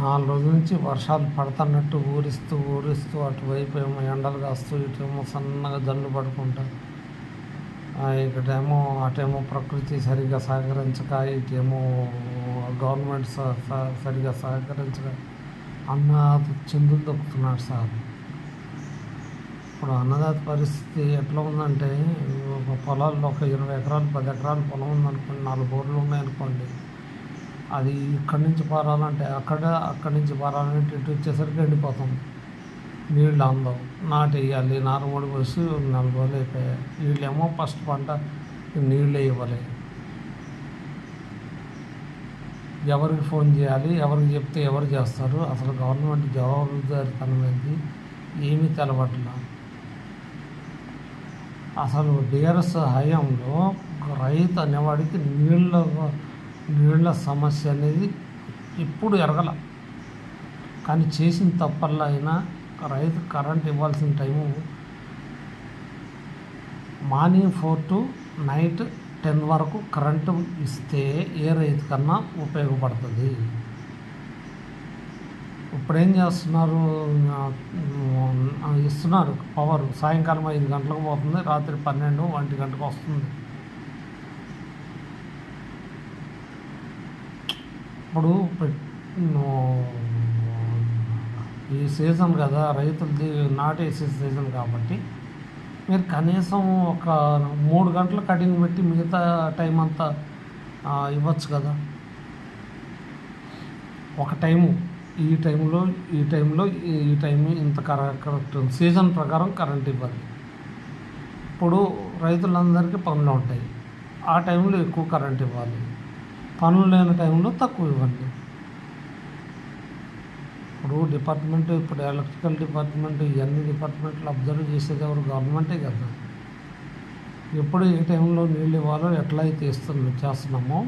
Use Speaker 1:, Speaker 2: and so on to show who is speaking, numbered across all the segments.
Speaker 1: 4 రోజుల నుంచి వర్షాలు పడుతున్నట్టు ఊరిస్తూ ఊరిస్తూ అటువైపు ఏమో ఎండలు కాస్తూ ఇటేమో సన్నగా జల్లు పడుకుంటా ఇటేమో అటేమో ప్రకృతి సరిగ్గా సహకరించక ఇటేమో గవర్నమెంట్ సరిగ్గా సహకరించక అన్నదాత చిందులు దొక్కుతున్నాడు సార్. ఇప్పుడు అన్నదాత పరిస్థితి ఎట్లా ఉందంటే ఒక పొలాల్లో ఒక 20 ఎకరాలు 10 ఎకరాలు పొలం ఉందనుకోండి, 4 బోర్లు ఉన్నాయనుకోండి, అది ఇక్కడి నుంచి పారాలంటే అక్కడి నుంచి పారాలంటే ఇటు వచ్చేసరికి ఎండిపోతుంది. నీళ్ళు అందం నాటేయాలి, నారుమడి పోసి 4 రోజులు అయిపోయాయి. వీళ్ళేమో ఫస్ట్ పంట నీళ్ళు ఇవ్వాలి. ఎవరికి ఫోన్ చేయాలి, ఎవరికి చెప్తే ఎవరు చేస్తారు? అసలు గవర్నమెంట్ జవాబుదారితనం ఏంటి ఏమీ తెలవట్లా. అసలు డిఆర్ఎస్ హయాంలో రైతు అనేవాడికి నీళ్ళ సమస్య అనేది ఇప్పుడు ఎరగల. కానీ చేసిన తప్పల్లా అయినా రైతు కరెంట్ ఇవ్వాల్సిన టైము మార్నింగ్ 4 to నైట్ 10 వరకు కరెంటు ఇస్తే ఏ రైతు కన్నా ఉపయోగపడుతుంది. ఇప్పుడు ఏం చేస్తున్నారు, ఇస్తున్నారు పవర్ సాయంకాలం 5 గంటలకు పోతుంది, రాత్రి 12-1 గంటకు వస్తుంది. ఇప్పుడు ఈ సీజన్ కదా, రైతులది నాటేసే సీజన్ కాబట్టి మీరు కనీసం ఒక 3 గంటలు కటింగ్ పెట్టి మిగతా టైం అంతా ఇవ్వచ్చు కదా. ఒక టైము ఈ టైం ఇంత కరెక్ట్ సీజన్ ప్రకారం కరెంట్ ఇవ్వాలి. ఇప్పుడు రైతులందరికీ పనులు ఉంటాయి, ఆ టైంలో ఎక్కువ కరెంట్ ఇవ్వాలి. పనులు లేని టైంలో తక్కువ ఇవ్వండి. ఇప్పుడు ఎలక్ట్రికల్ డిపార్ట్మెంట్ ఇవన్నీ డిపార్ట్మెంట్లు అబ్జర్వ్ చేసేది ఎవరు? గవర్నమెంటే కదా. ఎప్పుడు ఏ టైంలో నీళ్ళు ఇవ్వాలో ఎట్లా అయితే చేస్తున్నామో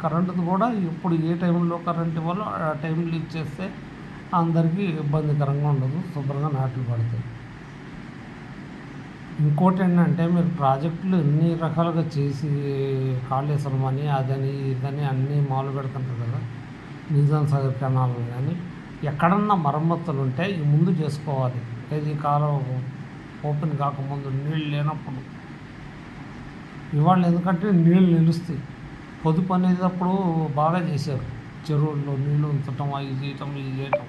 Speaker 1: కరెంటుది కూడా ఇప్పుడు ఏ టైంలో కరెంట్ ఇవ్వాలో ఆ టైంలో ఇచ్చేస్తే అందరికీ ఇబ్బందికరంగా ఉండదు, శుభ్రంగా నాట్లు పడతాయి. ఇంకోటి ఏంటంటే మీరు ప్రాజెక్టులు ఎన్ని రకాలుగా చేసి కాళేశ్వరం అని అదని ఇదని అన్నీ మొదలు పెడుతుంటారు కదా. నిజాం సాగర్ కెనాలు కానీ ఎక్కడన్నా మరమ్మతులు ఉంటే ఈ ముందు చేసుకోవాలి. ఏది కాలం ఓపెన్ కాకముందు నీళ్ళు లేనప్పుడు ఇవాళ, ఎందుకంటే నీళ్ళు నిలుస్తాయి. పొదుపు అనేటప్పుడు బాగా చేశారు, చెరువుల్లో నీళ్ళు ఉంచటం, అవి చేయటం ఇవి చేయటం.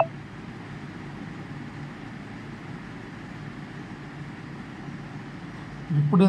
Speaker 1: ఇప్పుడు